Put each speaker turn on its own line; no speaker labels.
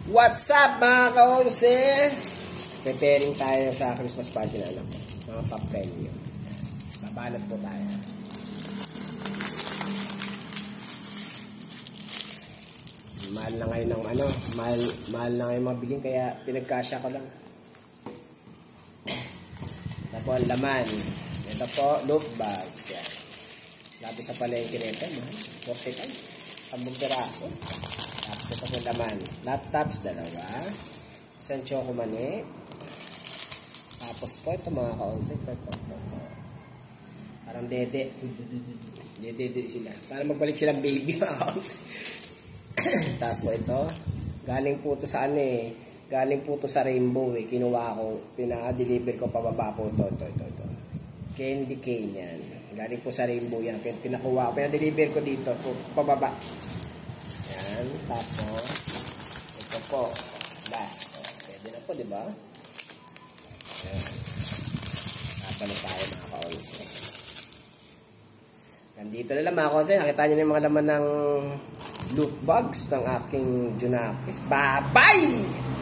What's up mga kaonse? Preparing tayo sa Christmas party na anak ko. Mga popcorn yun. Babalot po tayo. Mahal na ngayon ng ano, mahal na ngayon mabiling kaya pinagkasya ko lang. Ito po ang laman. Ito po, loop bags. Yan. Labi sa palengke nito, mahal. 45. 10 piraso. Tapos ito po laman. Laptops, dalawa. Isang choco mani. Tapos po ito mga ka-onse. Ito. Parang dede. Dede sila. Parang magbalik silang baby mga ka-onse. Tapos po ito. Galing po ito sa ano eh. Galing po ito sa Rainbow eh. Kinuha ko. Pinaka-deliver ko pababa po ito. Candy cane yan. Galing po sa Rainbow yan. Pinakuha ko. Pinadeliver ko dito. Pababa. Yan. Tapos, ito po. Last. Pwede na po, diba? Yan. Tapos tayo mga ka-onse. Nandito na lang mga ka-onse. Nakita nyo na yung mga laman ng loot bags ng aking Junakis. Bye-bye!